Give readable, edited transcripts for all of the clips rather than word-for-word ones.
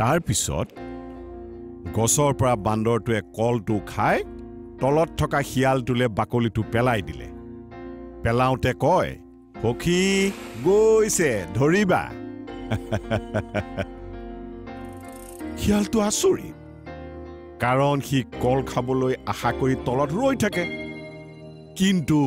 তাৰ পিছত গছৰ পৰা বান্দৰটোৱে কলটো খাই তলত থকা শিয়ালটোলে বাকলিটো পেলাই দিলে পেলাওঁতে কয় সখী গৈছে ধৰিবা শিয়ালটো আচৰিত কাৰণ সি কল খাবলৈ আশা কৰি তলত ৰৈ থাকে কিন্তু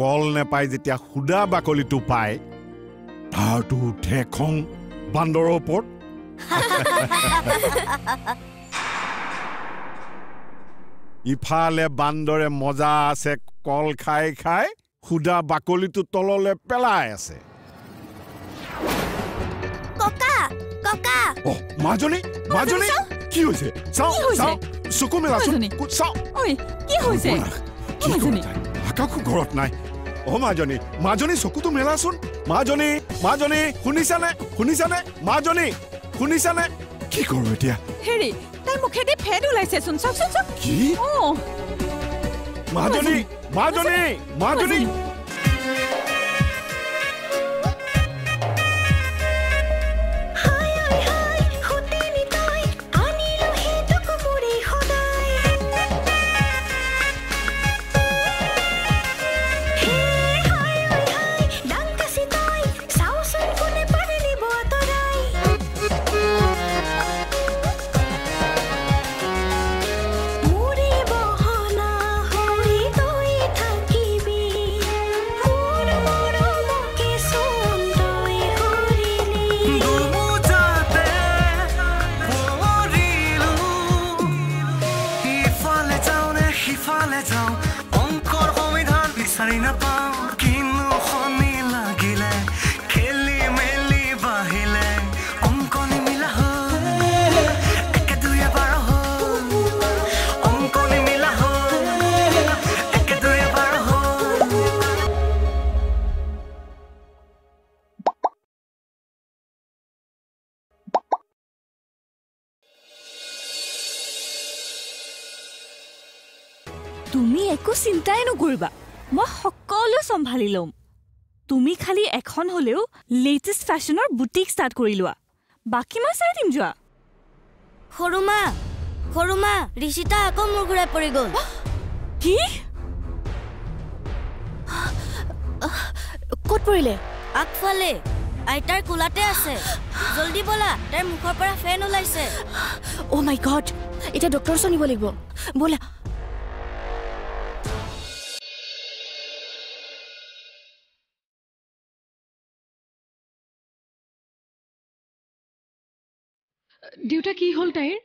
কল নেপাই যেতিয়া সুদা বাকলিটো পায় তাৰটো উঠে খং বান্দৰৰ ওপৰত ইফালে বান্দৰে মজা আছে কল খাই খাই সুদা বাকলিটো তললে পেলাই আছে ককা ককা মাজনী কি হৈছে চাও চকু মেলাচোন চাও কি হৈছে আকাশো ঘৰত নাই মাজনী চকুটো মেলাচোন মাজনী শুনিছানে মাজনী শুনিছানে কি কৰো এতিয়া হেৰি তাই মুখেদি ফেদ ওলাইছেচোন চাওক কি মাজনী তুমি একো চিন্তাই নকৰিবা মই সকলো সম্ভালি লম তুমি খালি এখন হলেও লেটেষ্ট ফ্যাশনৰ বুটিক ষ্টাৰ্ট কৰি লোৱা বাকি মই চাই দিম যোৱা সৰুমা ঋষিতা আকৌ মোৰ ঘূৰাই পৰি গ'ল কি ক'ত পৰিলে আগফালে আইতাৰ কোলাতে আছে জলদি বলা তাইৰ মুখৰ পৰা ফেন ওলাইছে ও মাই গড এটা ডক্টৰ সনিব লাগিব বলা দেউতা কি হল তাইৰ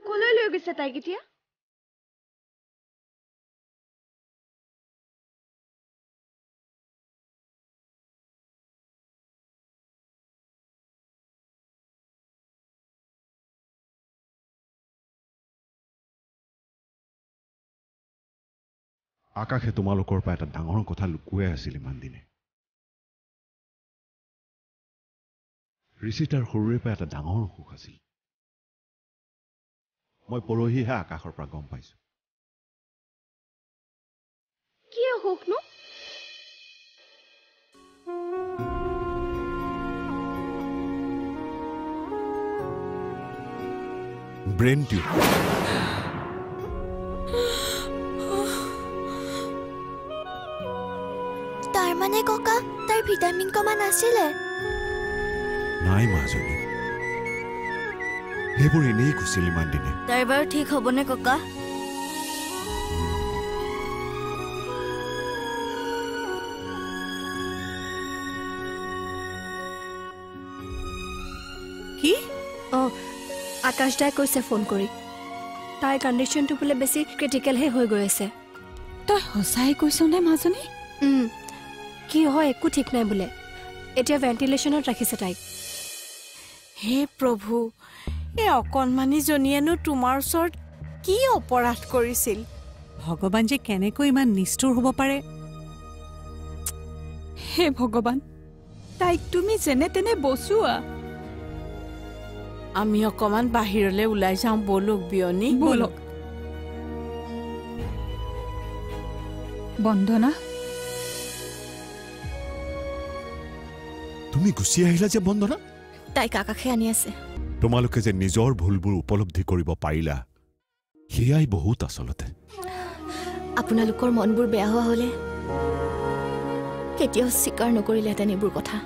কলৈ লৈ গৈছে তাইক এতিয়া আকাশে তোমালোকৰ পৰা এটা ডাঙৰ কথা লুকুৱাই আছিল ইমান দিনে ঋষিতাৰ সৰুৰে পৰা এটা ডাঙৰ অসুখ আছিল মই পৰহিহে আকাশৰ পৰা গম পাইছো কি অসুখনো ব্ৰেইন টিউমাৰ মানে ককা তাৰ ভিটামিন কমা নাছিলে নাই মাজনী হেবোৰ এনেই কুছিল ইমান দিনে তাই বাৰু ঠিক হ'বনে ককা কি আকাশ দাই কৈছে ফোন কৰি তাই কণ্ডিশনটো বোলে বেছি ক্ৰিটিকেল হে হৈ গৈ আছে তই সঁচাই কৈছ নে মাজনী কি হয় একো ঠিক নাই বোলে এতিয়া ভেন্টিলেশনত ৰাখিছে তাইক হে প্ৰভু এ অকণমানি জনীয়েনো তোমাৰ ওচৰত কি অপৰাধ কৰিছিল ভগৱান যে কেনেকৈ ইমান নিষ্ঠুৰ হ'ব পাৰে হে ভগৱান তাইক তুমি যেনে তেনে বচোৱা আমি অকমান বাহিৰলৈ ওলাই যাওঁ বলক বিয়নী বলক বন্দনা তুমি গুচি আহিলা যে বন্দনা তাইক আকাশে আনি আছে তোমালোকে যে নিজৰ ভুলবোৰ উপলব্ধি কৰিব পাৰিলা সেয়াই বহুত আচলতে আপোনালোকৰ মনবোৰ বেয়া হোৱা হলে কেতিয়াও স্বীকাৰ নকৰিলেহেঁতেন এইবোৰ কথা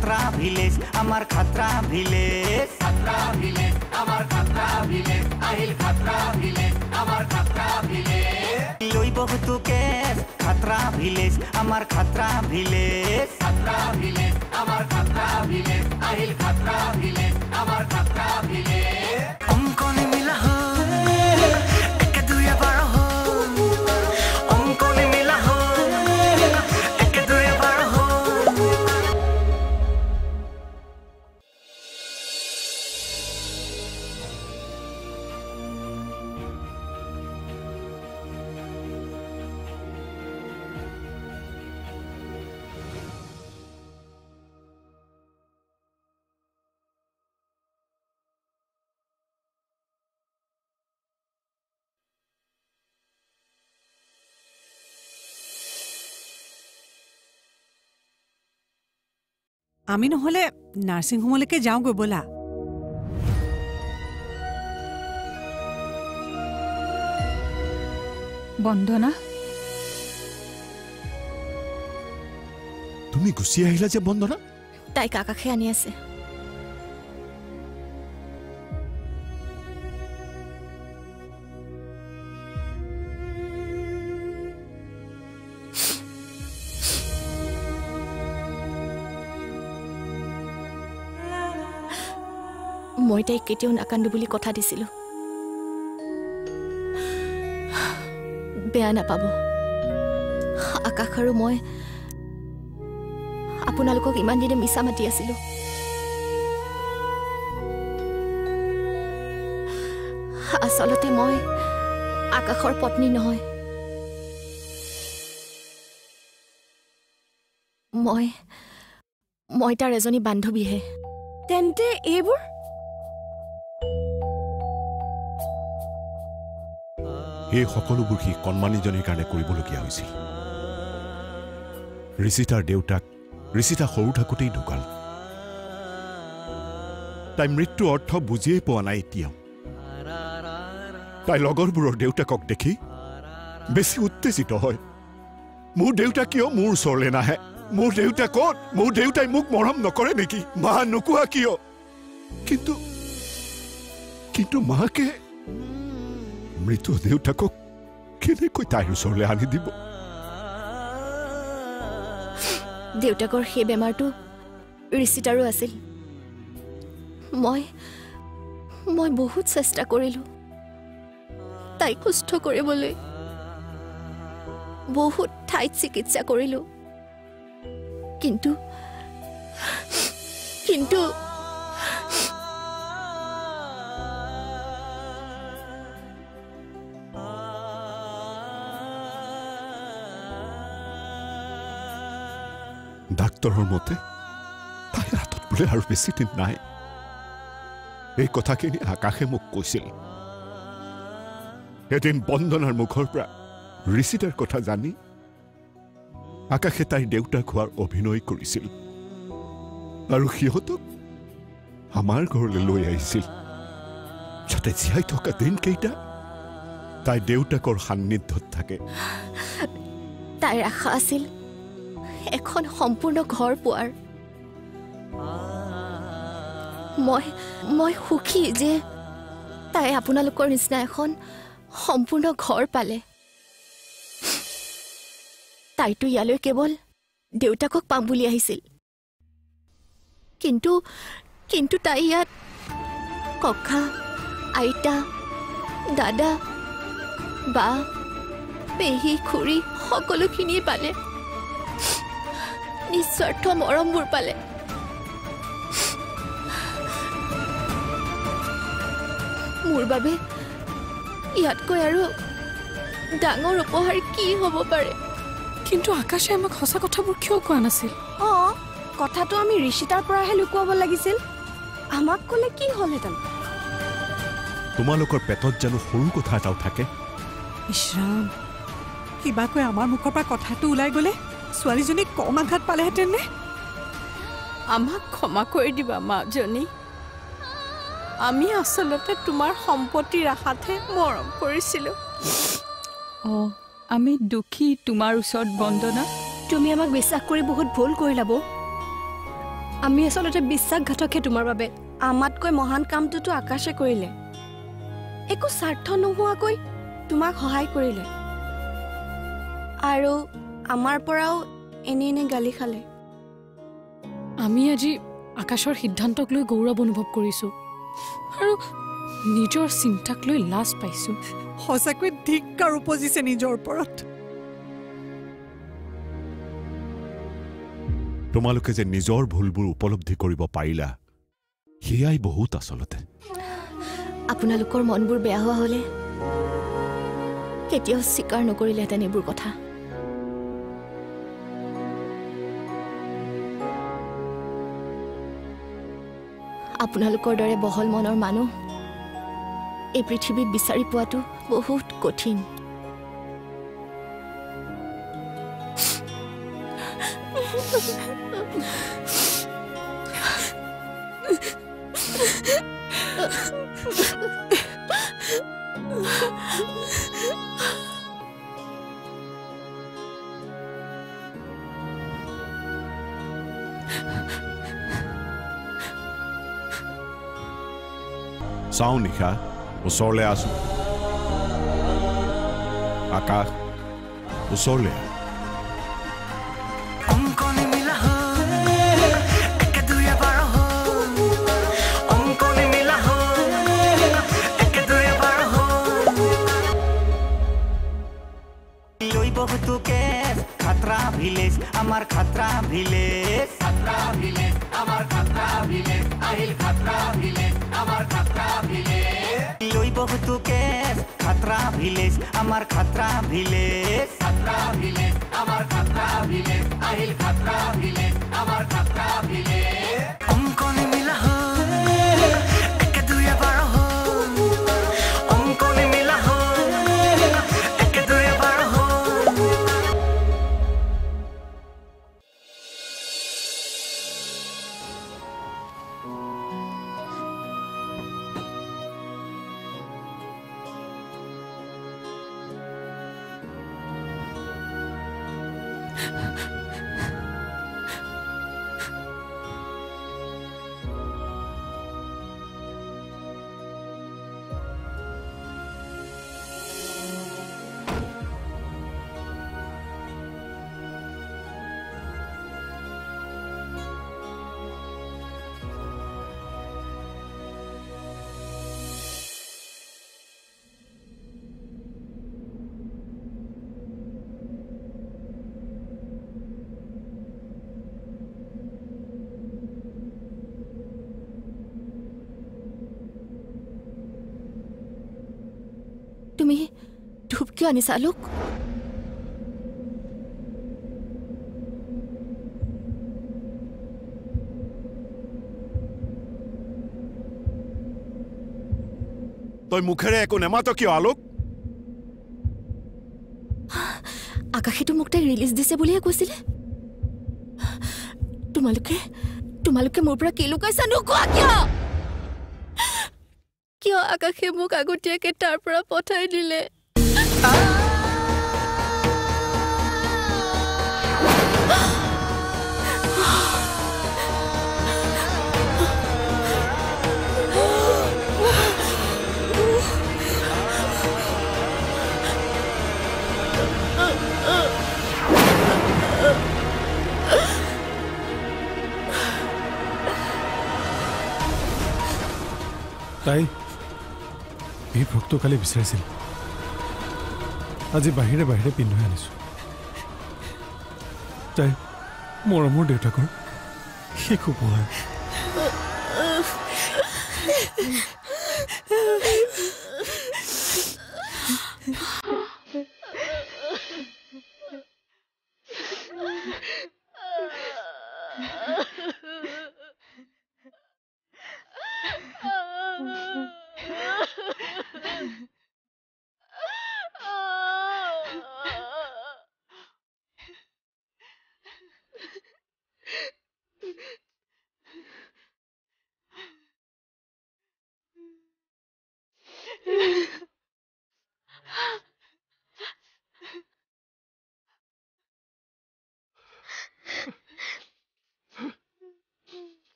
खतरा भिलेज আমার खतरा भिलेज আমার खतरा भिलेज আহিল खतरा भिलेज আমার खतरा भिलेज লই বহুতুকে खतरा भिलेज আমার खतरा भिलेज আমার खतरा भिलेज আহিল खतरा भिलेज আমার खतरा भिलेज অঙ্কনে মিলা হো এক দুই বারো হো অঙ্কনে মিলা হো এক দুই বারো হো আমি নহলে নাৰ্ছিং হোমলৈকে যাওঁগৈ ব'লা বন্দনা তুমি গুচি আহিলা যে বন্দনা তাইক আকাশে আনি আছে মই তাইক কেতিয়াও নাকান্দো বুলি কথা দিছিলো বেয়া নাপাব আকাশ আৰু মই আপোনালোকক ইমান দিনে মিছা মাতি আছিলো আচলতে মই আকাশৰ পত্নী নহয় মই তাৰ এজনী বান্ধৱীহে তেন্তে এইবোৰ এই সকলোবোৰ সি কণমানিজনীৰ কাৰণে কৰিবলগীয়া হৈছিল ঋষিতাৰ দেউতাক ঋষিতা সৰু থাকোঁতেই ঢুকাল তাই মৃত্যু অৰ্থ বুজিয়েই পোৱা নাই এতিয়াও তাই লগৰবোৰৰ দেউতাকক দেখি বেছি উত্তেজিত হয় মোৰ দেউতা কিয় মোৰ ওচৰলৈ নাহে মোৰ দেউতা ক'ত মোৰ দেউতাই মোক মৰম নকৰে নেকি মা নোকোৱা কিয় কিন্তু মাকে মৃত দেউতাকক কেনেকৈ তাইৰ ওচৰলৈ আনি দিব দেউতাকৰ সেই বেমাৰটো ঋষিতাৰো আছিল মই বহুত চেষ্টা কৰিলো তাইক সুস্থ কৰিবলৈ বহুত ঠাইত চিকিৎসা কৰিলো কিন্তু ডাক্তৰৰ মতে তাইৰ হাতত বোলে আৰু বেছি দিন নাই এই কথাখিনি আকাশে মোক কৈছিল এদিন বন্দনাৰ মুখৰ পৰা ঋষিতাৰ কথা জানি আকাশে তাইৰ দেউতাক হোৱাৰ অভিনয় কৰিছিল আৰু সিহঁতক আমাৰ ঘৰলৈ লৈ আহিছিল যাতে জীয়াই থকা দিনকেইটা তাই দেউতাকৰ সান্নিধ্যত থাকে তাইৰ আশা আছিল এখন সম্পূৰ্ণ ঘৰ পোৱাৰ মই সুখী যে তাই আপোনালোকৰ নিচিনা এখন সম্পূৰ্ণ ঘৰ পালে তাইতো ইয়ালৈ কেৱল দেউতাকক পাম বুলি আহিছিল কিন্তু তাই ইয়াত ককা আইতা দাদা বা পেহী খুৰী সকলোখিনিয়ে পালে নিস্বাৰ্থ মৰমবোৰ পালে মোৰ বাবে ইয়াতকৈ আৰু ডাঙৰ উপহাৰ কি হ'ব পাৰে? কিন্তু আকাশে আমাক সঁচা কথাবোৰ কিয় কোৱা নাছিল? কথাটো আমি ঋষিতাৰ পৰাহে লুকুৱাব লাগিছিল। আমাক ক'লে কি হ'লহেঁতেন? তোমালোকৰ পেটত জানো সৰু কথা এটাও থাকে? ইছৰাম, কিবাকৈ আমাৰ মুখৰ পৰা কথাটো ওলাই গ'লে ছোৱালীজনী কম আঘাত পালেহেঁতেন নে? আমাক ক্ষমা কৰি দিবা মাজনী। আমি আচলতে তোমাৰ সম্পত্তিৰ আশাতহে মৰম কৰিছিলোঁ। আমি দুখী তোমাৰ ওচৰত বন্দনা। তুমি আমাক বিশ্বাস কৰি বহুত ভুল কৰিলা বৌ। আমি আচলতে বিশ্বাসঘাতকহে তোমাৰ বাবে। আমাতকৈ মহান কামটোতো আকাশে কৰিলে। একো স্বাৰ্থ নোহোৱাকৈ তোমাক সহায় কৰিলে আৰু আমাৰ পৰাও এনে গালি খালে। আমি আজি আকাশৰ সিদ্ধান্তক লৈ গৌৰৱ অনুভৱ কৰিছোঁ আৰু নিজৰ চিন্তাক লৈ লাজ পাইছোঁ। সঁচাকৈ ধিক্কাৰ উপজিছে নিজৰ ওপৰত। তোমালোকে যে নিজৰ ভুলবোৰ উপলব্ধি কৰিব পাৰিলা, সেয়াই বহুত আচলতে। আপোনালোকৰ মনবোৰ বেয়া হোৱা হ'লে কেতিয়াও স্বীকাৰ নকৰিলেহেঁতেন এইবোৰ কথা। আপোনালোকৰ দৰে বহল মনৰ মানুহ এই পৃথিৱীত বিচাৰি পোৱাটো বহুত কঠিন। চাওঁ নিশা, ওচৰলৈ আছো। আকাশ, ওচৰলৈ আহ। খাতৰা ভিলেজ আমাৰ খাতৰা ভিলেজ, খাতৰা ভিলেজ আমাৰ খাতৰা ভিলেজ, আহিল খাতৰা ভিলেজ আমাৰ খাতৰা ভিলেজ। লৈ বহুতো কেছ খাতৰা ভিলেজ আমাৰ খাতৰা ভিলেজ, খাতৰা ভিলেজ আমাৰ খাতৰা ভিলেজ, আহিল খাতৰা ভিলেজ আমাৰ খাতৰা ভিলেজ। অংকনি মিলা একে দুই এবাৰ অংকনি মিলা একে দুই এবাৰ। তুমি ধূপ কিয় আনিছা লোক? তই মুখেৰে একো নেমাত কিয় আলোক? আকাশেতো মোক তাই ৰিলিজ দিছে বুলিহে কৈছিলে। তোমালোকে মোৰ পৰা কি লুকাইছা? নোকোৱা কিয়? কিয় আকাশে মোক আগতীয়াকে তাৰ পৰা পঠাই দিলে? তাই এই ফ্ৰকটো কালি বিচাৰিছিল, আজি বাহিৰে বাহিৰে পিন্ধাই আনিছো। তাই মৰমৰ দেউতাকৰ শেষ উপহাৰ।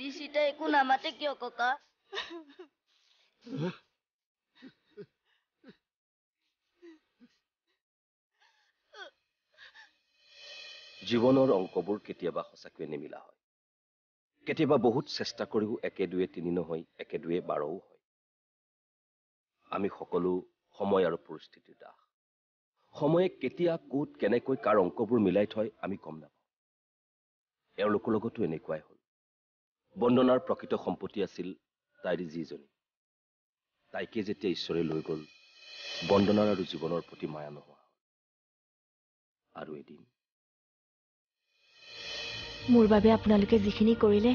ঋষিতা একো নামাতে কিয় ককা জীৱনৰ অংকবোৰ কেতিয়াবা সঁচাকৈয়ে নিমিলা হয় কেতিয়াবা বহুত চেষ্টা কৰিও 1 2 3 নহয় 1 2 12ও হয় আমি সকলো সময় আৰু পৰিস্থিতিৰ দাস সময়ে কেতিয়া কোট কেনেকৈ কাৰ অংকবোৰ মিলাই থয় আমি গম নাপাওঁ এওঁলোকৰ লগতো এনেকুৱাই হ'ল বন্দনাৰ প্ৰকৃত সম্পত্তি আছিল তাইৰ যিজনী তাইকে যেতিয়া ঈশ্বৰে লৈ গ'ল বন্দনাৰ আৰু জীৱনৰ প্ৰতি মায়া নোহোৱা হ'ল আৰু এদিন মোৰ বাবে আপোনালোকে যিখিনি কৰিলে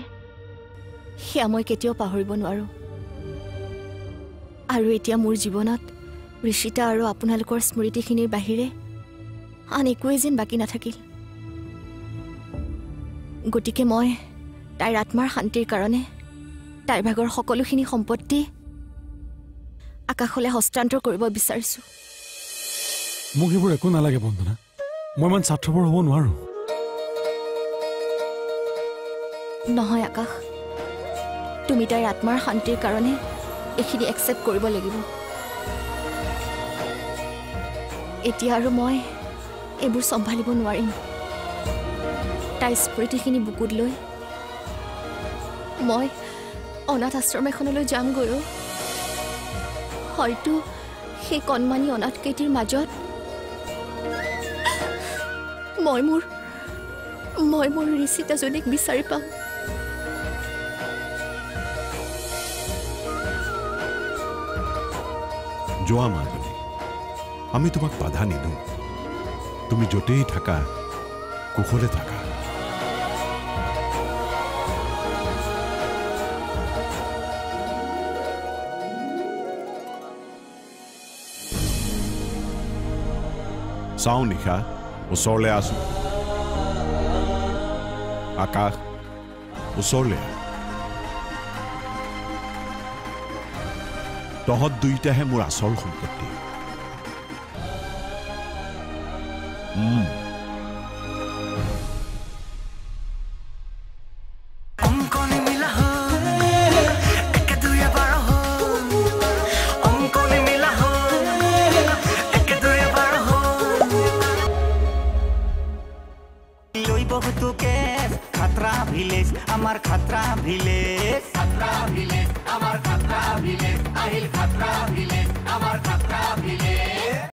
সেয়া মই কেতিয়াও পাহৰিব নোৱাৰো আৰু এতিয়া মোৰ জীৱনত ঋষিতা আৰু আপোনালোকৰ স্মৃতিখিনিৰ বাহিৰে আন একোৱেই যেন বাকী নাথাকিল গতিকে মই তাইৰ আত্মাৰ শান্তিৰ কাৰণে তাইৰ ভাগৰ সকলোখিনি সম্পত্তি আকাশলৈ হস্তান্তৰ কৰিব বিচাৰিছো মোক এইবোৰ একো নালাগে বন্দনা মই ইমান স্বাৰ্থপৰ হ'ব নোৱাৰো নহয় আকাশ তুমি তাইৰ আত্মাৰ শান্তিৰ কাৰণে এইখিনি একচেপ্ট কৰিব লাগিব এতিয়া আৰু মই এইবোৰ চম্ভালিব নোৱাৰিম তাইৰ স্মৃতিখিনি বুকুত লৈ মই অনাথ আশ্ৰম এখনলৈ যামগৈ হয়তো সেই কণমানি অনাথকেইটিৰ মাজত মই মোৰ ঋষিতাজনীক বিচাৰি পাম যোৱা মাজনী আমি তোমাক বাধা নিদিওঁ তুমি য'তেই থাকা কুশলে থাকা চাওঁ নিশা ওচৰলৈ আছো আকাশ ওচৰলৈ তহঁত দুইটাহে মোৰ আচল সম্পত্তি আমাৰ খাতৰা ভিলেজ আমাৰ খাতৰা ভিলেজ আহিল খাতৰা ভিলেজ